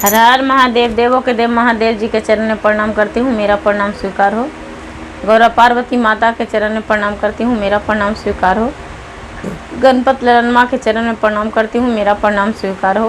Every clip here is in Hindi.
हर हर महादेव। देवों के देव महादेव जी के चरण में प्रणाम करती हूँ, मेरा प्रणाम स्वीकार हो। गौरा पार्वती माता के चरण में प्रणाम करती हूँ, मेरा प्रणाम स्वीकार हो। गणपति ललन माँ के चरण में प्रणाम करती हूँ, मेरा प्रणाम स्वीकार हो।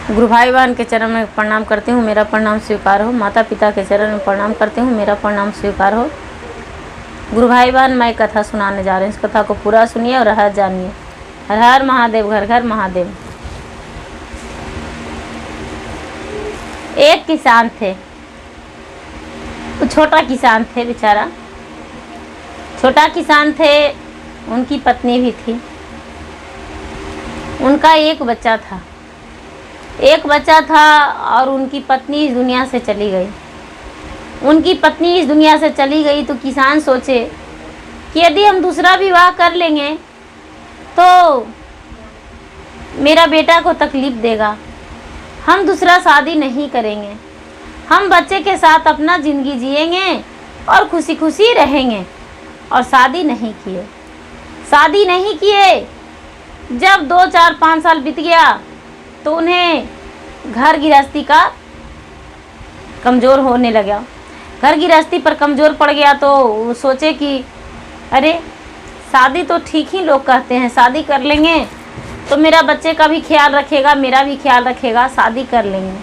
गुरु भाई बहन के चरण में प्रणाम करती हूँ, मेरा प्रणाम स्वीकार हो। माता पिता के चरण में प्रणाम करती हूँ, मेरा प्रणाम स्वीकार हो। गुरु भाई बहन, मैं कथा सुनाने जा रही हूँ, इस कथा को पूरा सुनिए और रहस्य जानिए। हर हर महादेव, घर घर महादेव। एक किसान थे, वो छोटा किसान थे बेचारा, छोटा किसान थे। उनकी पत्नी भी थी, उनका एक बच्चा था और उनकी पत्नी इस दुनिया से चली गई। उनकी पत्नी इस दुनिया से चली गई तो किसान सोचे कि यदि हम दूसरा विवाह कर लेंगे तो मेरा बेटा को तकलीफ देगा, हम दूसरा शादी नहीं करेंगे, हम बच्चे के साथ अपना ज़िंदगी जिएंगे और खुशी खुशी रहेंगे। और शादी नहीं किए। जब 2, 4, 5 साल बीत गया तो उन्हें घर गृहस्थी का कमज़ोर होने लगा। घर गृहस्थी पर कमज़ोर पड़ गया तो वो सोचे कि अरे शादी तो ठीक ही लोग कहते हैं, शादी कर लेंगे तो मेरा बच्चे का भी ख्याल रखेगा, मेरा भी ख्याल रखेगा, शादी कर लेंगे।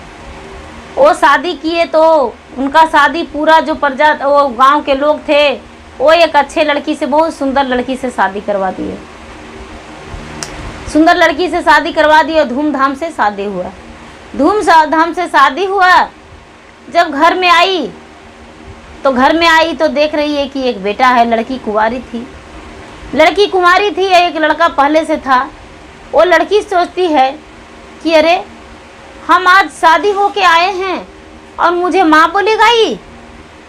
वो शादी किए तो उनका शादी पूरा जो वो गांव के लोग थे वो एक अच्छे लड़की से, बहुत सुंदर लड़की से शादी करवा दिए। सुंदर लड़की से शादी करवा दी और धूमधाम से शादी हुआ। धूमधाम से शादी हुआ। जब घर में आई तो देख रही है कि एक बेटा है। लड़की कुंवारी थी, एक लड़का पहले से था। वो लड़की सोचती है कि अरे हम आज शादी होके आए हैं और मुझे माँ बोलेगा ही,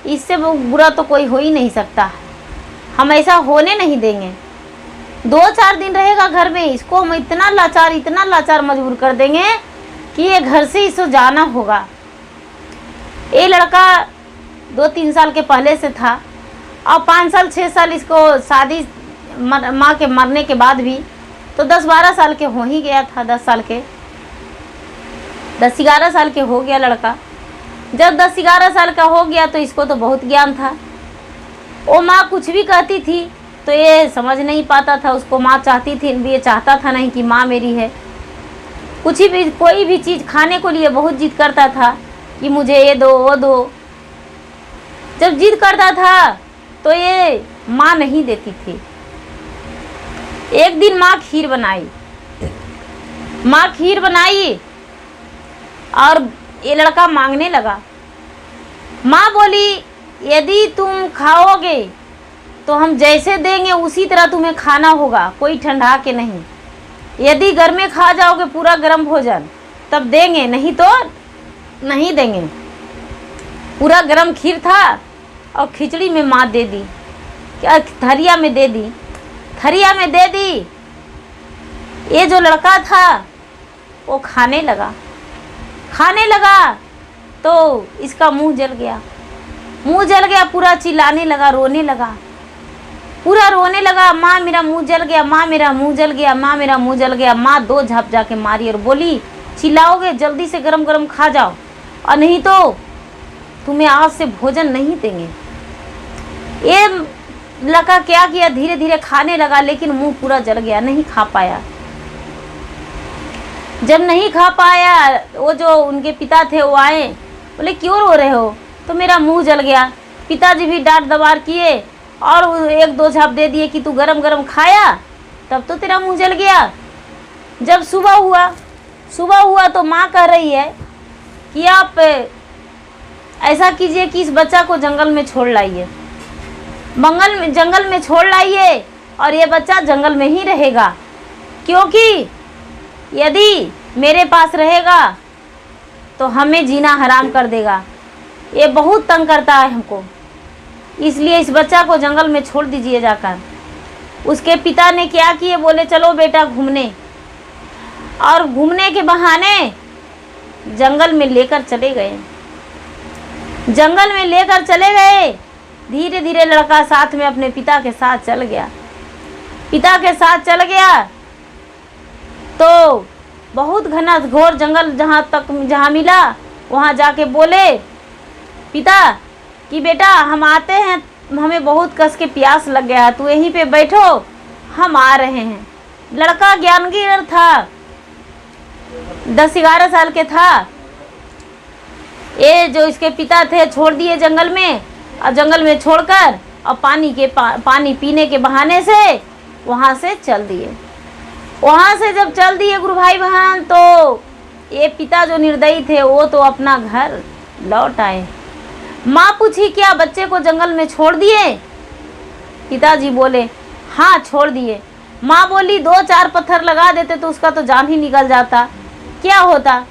इससे बुरा तो कोई हो ही नहीं सकता, हम ऐसा होने नहीं देंगे। 2-4 दिन रहेगा घर में, इसको हम इतना लाचार मजबूर कर देंगे कि ये घर से इसको जाना होगा। ये लड़का 2-3 साल के पहले से था और 5 साल 6 साल इसको शादी माँ के मरने के बाद भी तो 10-12 साल के हो ही गया था। 10-11 साल के हो गया लड़का। जब 10-11 साल का हो गया तो इसको तो बहुत ज्ञान था। वो माँ कुछ भी कहती थी तो ये समझ नहीं पाता था। उसको माँ चाहती थी, ये चाहता था नहीं कि माँ मेरी है। कोई भी चीज़ खाने को लिए बहुत जिद करता था कि मुझे ये दो वो दो। जब जिद करता था तो ये माँ नहीं देती थी। एक दिन माँ खीर बनाई और ये लड़का मांगने लगा। माँ बोली यदि तुम खाओगे तो हम जैसे देंगे उसी तरह तुम्हें खाना होगा, कोई ठंडा के नहीं। यदि घर में खा जाओगे पूरा गर्म भोजन तब देंगे, नहीं तो नहीं देंगे। पूरा गर्म खीर था और खिचड़ी में माँ दे दी, क्या थरिया में दे दी। ये जो लड़का था वो खाने लगा तो इसका मुंह जल गया। पूरा चिल्लाने लगा, रोने लगा, माँ मेरा मुंह जल गया, माँ मेरा मुंह जल गया। माँ 2 झाप जाके मारी और बोली चिल्लाओगे जल्दी से गरम गरम खा जाओ और नहीं तो तुम्हें आज से भोजन नहीं देंगे। ये लड़का क्या किया, धीरे धीरे खाने लगा लेकिन मुंह पूरा जल गया, नहीं खा पाया। जब नहीं खा पाया वो जो उनके पिता थे वो आए, बोले क्यों रो रहे हो? तो मेरा मुंह जल गया। पिताजी भी डांट दबार किए और 1-2 झाप दे दिए कि तू गरम गरम खाया तब तो तेरा मुंह जल गया। जब सुबह हुआ तो माँ कह रही है कि आप ऐसा कीजिए कि इस बच्चा को जंगल में छोड़ लाइए, जंगल में छोड़ लाइए और ये बच्चा जंगल में ही रहेगा, क्योंकि यदि मेरे पास रहेगा तो हमें जीना हराम कर देगा। ये बहुत तंग करता है हमको, इसलिए इस बच्चा को जंगल में छोड़ दीजिए जाकर। उसके पिता ने क्या किए, बोले चलो बेटा घूमने, और घूमने के बहाने जंगल में लेकर चले गए। धीरे धीरे लड़का साथ में अपने पिता के साथ चल गया। तो बहुत घना घोर जंगल जहाँ मिला वहाँ जाके बोले पिता कि बेटा हम आते हैं, हमें बहुत कस के प्यास लग गया है, तू यहीं पे बैठो, हम आ रहे हैं। लड़का ज्ञानगिर था, 10-11 साल के था। ये जो इसके पिता थे छोड़ दिए जंगल में, और जंगल में छोड़कर और पानी पीने के बहाने से वहाँ से चल दिए। वहाँ से जब चल दिए गुरु भाई बहन, तो ये पिता जो निर्दयी थे वो तो अपना घर लौट आए। माँ पूछी क्या बच्चे को जंगल में छोड़ दिए? पिताजी बोले हाँ छोड़ दिए। माँ बोली 2-4 पत्थर लगा देते तो उसका तो जान ही निकल जाता, क्या होता,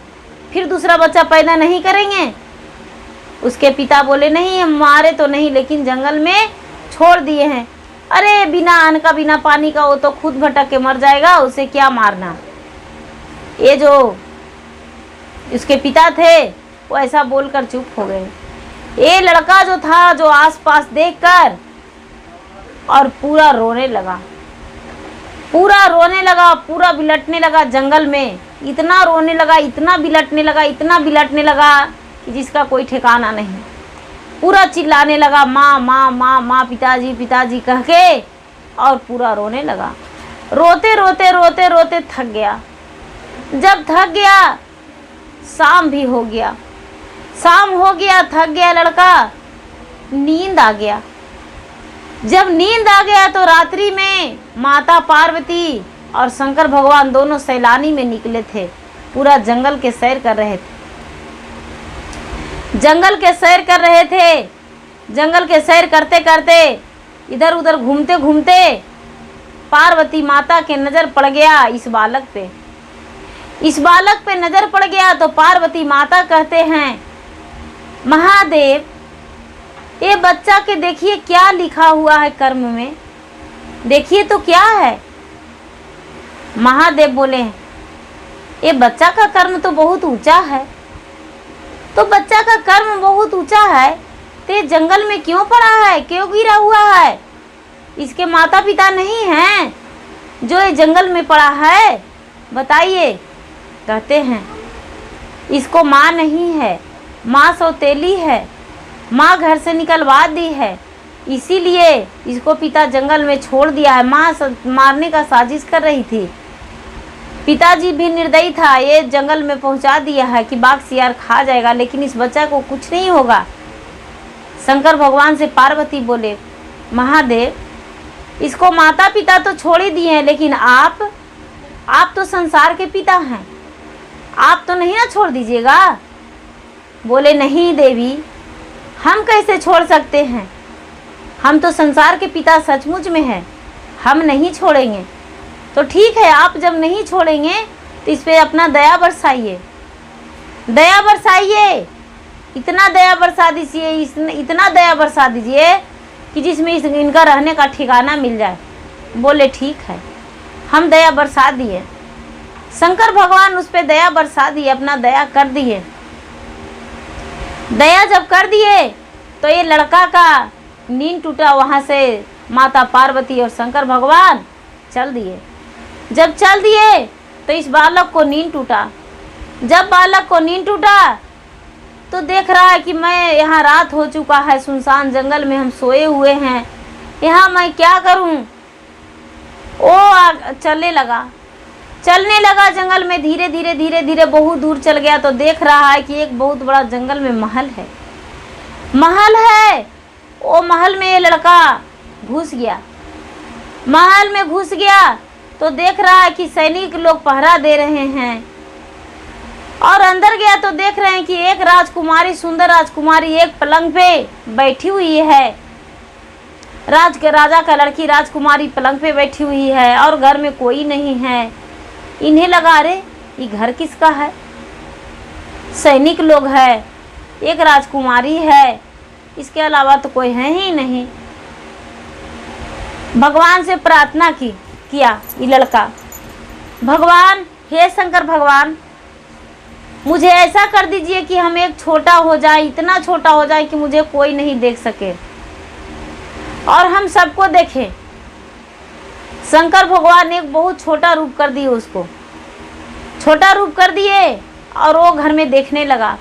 फिर दूसरा बच्चा पैदा नहीं करेंगे? उसके पिता बोले नहीं हम मारे तो नहीं, लेकिन जंगल में छोड़ दिए हैं। अरे बिना अन्न का बिना पानी का वो तो खुद भटक के मर जाएगा, उसे क्या मारना। ये जो उसके पिता थे वो ऐसा बोलकर चुप हो गए। ये लड़का जो था, जो आसपास देखकर और पूरा रोने लगा, पूरा बिलटने लगा जंगल में। इतना रोने लगा, इतना बिलटने लगा कि जिसका कोई ठिकाना नहीं। पूरा चिल्लाने लगा माँ माँ माँ माँ, पिताजी पिताजी कह के, और पूरा रोने लगा। रोते रोते थक गया। जब थक गया, शाम भी हो गया, थक गया लड़का, नींद आ गया। जब नींद आ गया तो रात्रि में माता पार्वती और शंकर भगवान दोनों सैलानी में निकले थे, पूरा जंगल के सैर कर रहे थे। जंगल के सैर करते करते इधर उधर घूमते घूमते पार्वती माता के नज़र पड़ गया इस बालक पे नज़र पड़ गया। तो पार्वती माता कहते हैं महादेव, ये बच्चा के देखिए क्या लिखा हुआ है कर्म में, देखिए तो क्या है। महादेव बोले ये बच्चा का कर्म तो बहुत ऊंचा है। तो बच्चा का कर्म बहुत ऊंचा है तो ये जंगल में क्यों पड़ा है, क्यों गिरा हुआ है? इसके माता पिता नहीं हैं जो ये जंगल में पड़ा है, बताइए। कहते हैं इसको माँ नहीं है, माँ सौतेली है, माँ घर से निकलवा दी है, इसीलिए इसको पिता जंगल में छोड़ दिया है। माँ मारने का साजिश कर रही थी, पिताजी भी निर्दयी था, ये जंगल में पहुंचा दिया है कि बाघ सियार खा जाएगा, लेकिन इस बच्चा को कुछ नहीं होगा। शंकर भगवान से पार्वती बोले महादेव, इसको माता पिता तो छोड़ ही दिए हैं, लेकिन आप तो संसार के पिता हैं, आप तो नहीं ना छोड़ दीजिएगा। बोले नहीं देवी, हम कैसे छोड़ सकते हैं, हम तो संसार के पिता सचमुच में हैं, हम नहीं छोड़ेंगे। तो ठीक है, आप जब नहीं छोड़ेंगे तो इस पे अपना दया बरसाइए, इतना दया बरसा दीजिए कि जिसमें इनका रहने का ठिकाना मिल जाए। बोले ठीक है, हम दया बरसा दिए। शंकर भगवान उस पे दया बरसा दिए, अपना दया कर दिए। दया जब कर दिए तो ये लड़का का नींद टूटा। वहाँ से माता पार्वती और शंकर भगवान चल दिए। जब चल दिए तो इस बालक को नींद टूटा। जब बालक को नींद टूटा तो देख रहा है कि मैं यहाँ, रात हो चुका है, सुनसान जंगल में हम सोए हुए हैं, यहाँ मैं क्या करूँ। वो चलने लगा जंगल में, धीरे धीरे बहुत दूर चल गया तो देख रहा है कि एक बहुत बड़ा जंगल में महल है। वो महल में ये लड़का घुस गया तो देख रहा है कि सैनिक लोग पहरा दे रहे हैं। और अंदर गया तो देख रहे हैं कि एक राजकुमारी, सुंदर राजकुमारी एक पलंग पे बैठी हुई है। राजा का लड़की राजकुमारी पलंग पे बैठी हुई है और घर में कोई नहीं है। इन्हें लगा अरे ये घर किसका है, सैनिक लोग है, एक राजकुमारी है, इसके अलावा तो कोई है ही नहीं। भगवान से प्रार्थना किया ये लड़का, भगवान, हे शंकर भगवान, मुझे ऐसा कर दीजिए कि हम एक छोटा हो जाए, इतना छोटा हो जाए कि मुझे कोई नहीं देख सके और हम सबको देखें। शंकर भगवान ने एक बहुत छोटा रूप कर दिए उसको। छोटा रूप कर दिए और वो घर में देखने लगा।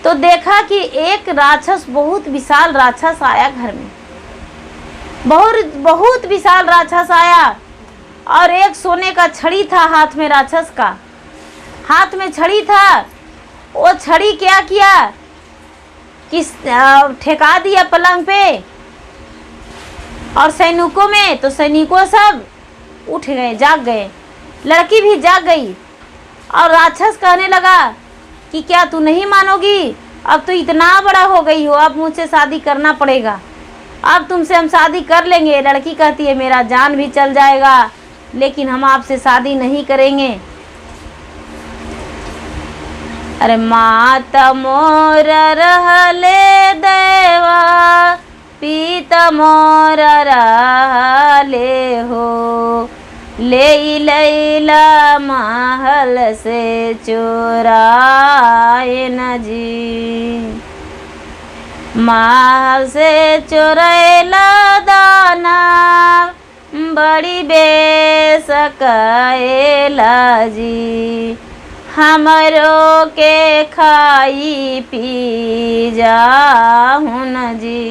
तो देखा कि एक राक्षस, बहुत विशाल राक्षस आया घर में, बहुत बहुत विशाल राक्षस आया। और एक सोने का छड़ी था हाथ में, राक्षस का हाथ में छड़ी था। वो छड़ी क्या किया कि ठेका दिया पलंग पे और सैनिकों में। तो सैनिकों सब उठ गए, जाग गए, लड़की भी जाग गई। और राक्षस कहने लगा कि क्या तू नहीं मानोगी, अब तो इतना बड़ा हो गई हो, अब मुझसे शादी करना पड़ेगा, अब तुमसे हम शादी कर लेंगे। लड़की कहती है मेरा जान भी चल जाएगा लेकिन हम आपसे शादी नहीं करेंगे। अरे माता मोर रहले देवा, पीता मोर रहले हो, ले लैला महल से चुराए न जी। महल से चुरैला दाना, बड़ी बेसकैला जी, हमरो के खाई पी जाहु न जी।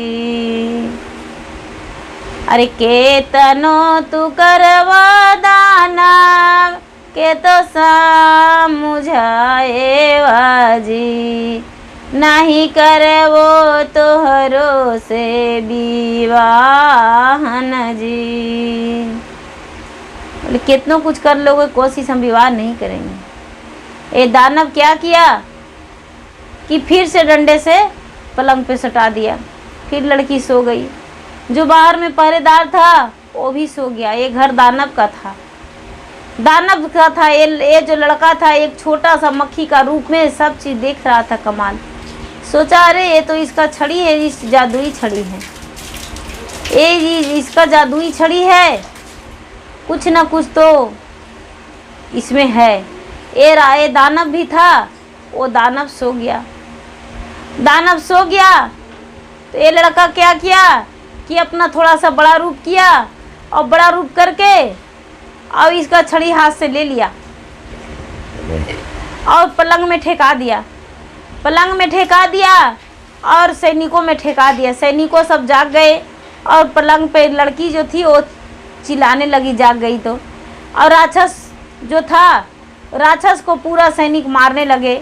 अरे केतनो तू करवा दाना, के तो समझाएवा जी, नहीं करे वो तोहरो से विवाह न जी। बोले कितनों कुछ कर लोगे, कोशिश हम विवाह नहीं करेंगे। ये दानव क्या किया कि फिर से डंडे से पलंग पे सटा दिया। फिर लड़की सो गई। जो बाहर में पहरेदार था वो भी सो गया। ये घर दानव का था, दानव का था। ये जो लड़का था एक छोटा सा मक्खी का रूप में सब चीज़ देख रहा था। कमाल सोचा, अरे ये तो इसका छड़ी है, इस जादुई छड़ी है, ये इसका जादुई छड़ी है, कुछ ना कुछ तो इसमें है। ये दानव भी था, वो दानव सो गया। दानव सो गया तो ये लड़का क्या किया कि अपना थोड़ा सा बड़ा रूप किया और बड़ा रूप करके और इसका छड़ी हाथ से ले लिया और पलंग में ठेका दिया। पलंग में ठेका दिया और सैनिकों में ठेका दिया। सैनिकों सब जाग गए और पलंग पे लड़की जो थी वो चिल्लाने लगी, जाग गई तो। और राक्षस जो था, राक्षस को पूरा सैनिक मारने लगे,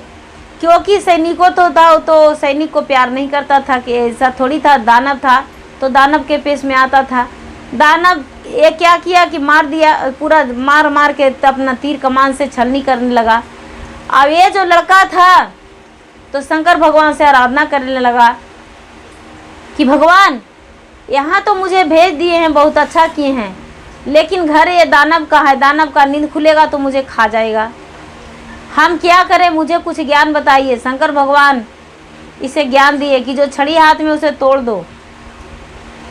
क्योंकि सैनिकों तो था तो सैनिक को प्यार नहीं करता था कि ऐसा थोड़ी था। दानव था तो दानव के पेश में आता था। दानव ये क्या किया कि मार दिया, पूरा मार मार के अपना तीर कमान से छलनी करने लगा। अब ये जो लड़का था तो शंकर भगवान से आराधना करने लगा कि भगवान यहाँ तो मुझे भेज दिए हैं, बहुत अच्छा किए हैं, लेकिन घर ये दानव का है, दानव का नींद खुलेगा तो मुझे खा जाएगा, हम क्या करें, मुझे कुछ ज्ञान बताइए। शंकर भगवान इसे ज्ञान दिए कि जो छड़ी हाथ में उसे तोड़ दो।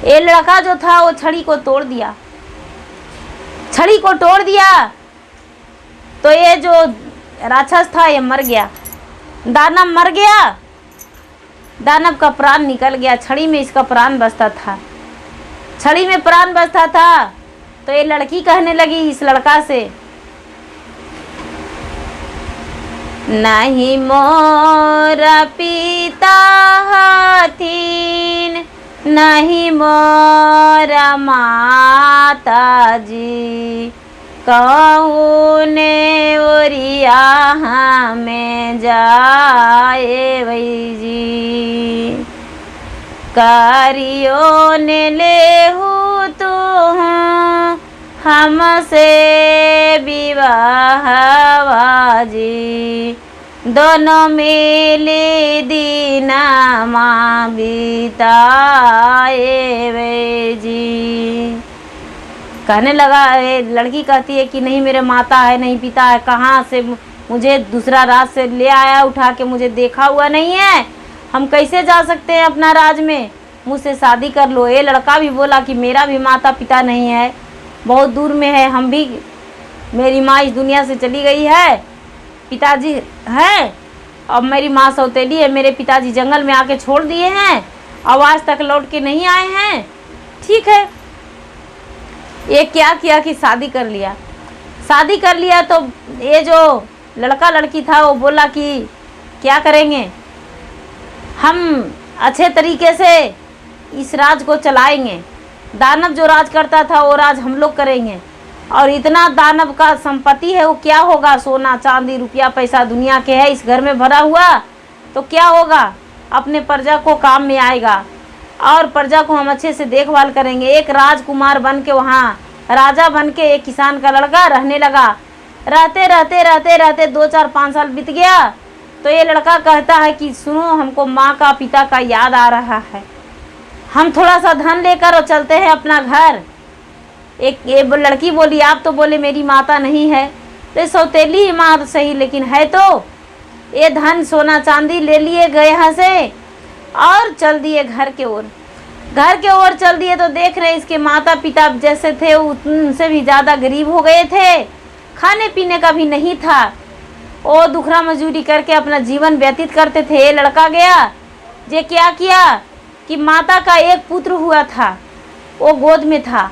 ये लड़का जो था वो छड़ी को तोड़ दिया। छड़ी को तोड़ दिया तो ये जो राक्षस था ये मर गया, दानव मर गया। दानव का प्राण निकल गया, छड़ी में इसका प्राण बसता था। छड़ी में प्राण बसता था तो ये लड़की कहने लगी इस लड़का से, नहीं मोरा पिता हथिन, नहीं मोरा माता जी, कौने ओरिया में जाए वही जी, कारियो ने ले हूँ तो हमसे विवाह जी, दोनों मिले दीना माँ बिताए वे जी। कहने लगा, लड़की कहती है कि नहीं मेरे माता है नहीं पिता है, कहाँ से मुझे दूसरा राज से ले आया उठा के, मुझे देखा हुआ नहीं है, हम कैसे जा सकते हैं अपना राज में, मुझसे शादी कर लो। ये लड़का भी बोला कि मेरा भी माता पिता नहीं है, बहुत दूर में है, हम भी, मेरी माँ इस दुनिया से चली गई है, पिताजी हैं, अब मेरी माँ सौतेली है, मेरे पिताजी जंगल में आके छोड़ दिए हैं, अब आज तक लौट के नहीं आए हैं। ठीक है, ये क्या किया कि शादी कर लिया। शादी कर लिया तो ये जो लड़का लड़की था, वो बोला कि क्या करेंगे, हम अच्छे तरीके से इस राज को चलाएंगे। दानव जो राज करता था वो राज हम लोग करेंगे। और इतना दानव का संपत्ति है, वो क्या होगा, सोना चांदी रुपया पैसा दुनिया के है इस घर में भरा हुआ, तो क्या होगा, अपने प्रजा को काम में आएगा और प्रजा को हम अच्छे से देखभाल करेंगे। एक राजकुमार बन के वहाँ राजा बन के एक किसान का लड़का रहने लगा। रहते रहते रहते रहते 2-4-5 साल बीत गया तो ये लड़का कहता है कि सुनो, हमको माँ का पिता का याद आ रहा है, हम थोड़ा सा धन लेकर और चलते हैं अपना घर। ये लड़की बोली, आप तो बोले मेरी माता नहीं है, तो सौतेली ही माँ सही लेकिन है, तो ये धन सोना चांदी ले लिए गए यहाँ से और चल दिए घर के ओर। घर के ओर चल दिए तो देख रहे इसके माता पिता जैसे थे उनसे भी ज़्यादा गरीब हो गए थे, खाने पीने का भी नहीं था। वो दुखरा मजदूरी करके अपना जीवन व्यतीत करते थे। ये लड़का गया, जे क्या किया कि माता का एक पुत्र हुआ था, वो गोद में था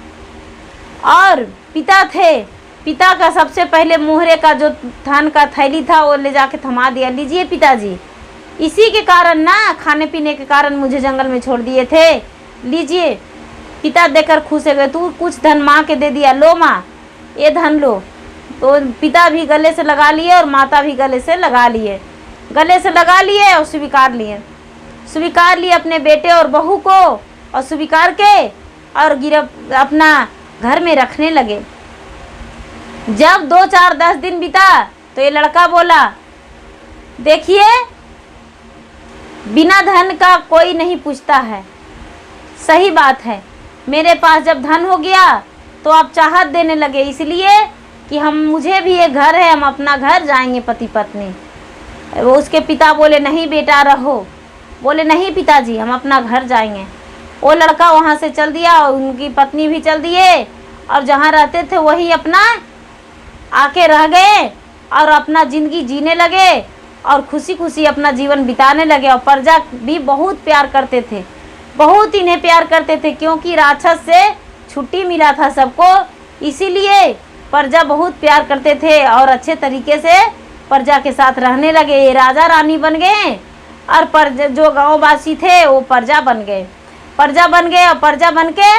और पिता थे। पिता का सबसे पहले मोहरे का जो धान का थैली था वो ले जाके थमा दिया, लीजिए पिताजी, इसी के कारण ना, खाने पीने के कारण मुझे जंगल में छोड़ दिए थे, लीजिए। पिता देकर खुश हो गए, तू कुछ धन माँ के दे दिया, लो माँ ये धन लो। तो पिता भी गले से लगा लिए और माता भी गले से लगा लिए, गले से लगा लिए और स्वीकार लिए अपने बेटे और बहू को, और स्वीकार के और अपना घर में रखने लगे। जब 2-4-10 दिन बीता तो ये लड़का बोला, देखिए बिना धन का कोई नहीं पूछता है, सही बात है, मेरे पास जब धन हो गया तो आप चाहत देने लगे, इसलिए कि मुझे भी एक घर है, हम अपना घर जाएंगे पति पत्नी। वो उसके पिता बोले, नहीं बेटा रहो, बोले नहीं पिताजी हम अपना घर जाएंगे। वो लड़का वहाँ से चल दिया और उनकी पत्नी भी चल दिए और जहाँ रहते थे वही अपना आके रह गए और अपना ज़िंदगी जीने लगे और खुशी खुशी अपना जीवन बिताने लगे। और प्रजा भी बहुत प्यार करते थे, बहुत इन्हें प्यार करते थे, क्योंकि राक्षस से छुट्टी मिला था सबको, इसीलिए प्रजा बहुत प्यार करते थे और अच्छे तरीके से प्रजा के साथ रहने लगे। ये राजा रानी बन गए और प्रजा जो गाँववासी थे वो प्रजा बन गए और प्रजा बन के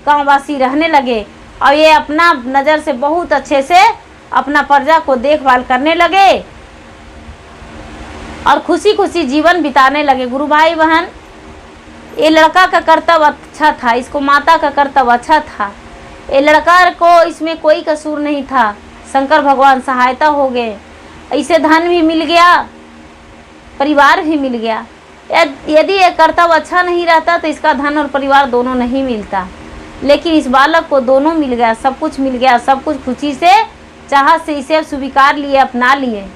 गाँववासी रहने लगे। और ये अपना नज़र से बहुत अच्छे से अपना प्रजा को देखभाल करने लगे और खुशी खुशी जीवन बिताने लगे। गुरु भाई बहन, ये लड़का का कर्तव्य अच्छा था, इसको माता का कर्तव्य अच्छा था, ये लड़का को इसमें कोई कसूर नहीं था। शंकर भगवान सहायता हो गए, इसे धन भी मिल गया, परिवार भी मिल गया। यदि ये कर्तव्य अच्छा नहीं रहता तो इसका धन और परिवार दोनों नहीं मिलता, लेकिन इस बालक को दोनों मिल गया, सब कुछ मिल गया, सब कुछ खुशी से चाहत से इसे स्वीकार लिए, अपना लिए।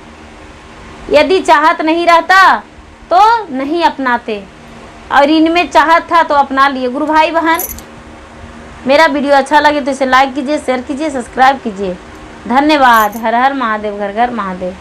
यदि चाहत नहीं रहता तो नहीं अपनाते और इनमें चाहत था तो अपना लिए। गुरु भाई बहन, मेरा वीडियो अच्छा लगे तो इसे लाइक कीजिए, शेयर कीजिए, सब्सक्राइब कीजिए। धन्यवाद। हर हर महादेव, घर घर महादेव।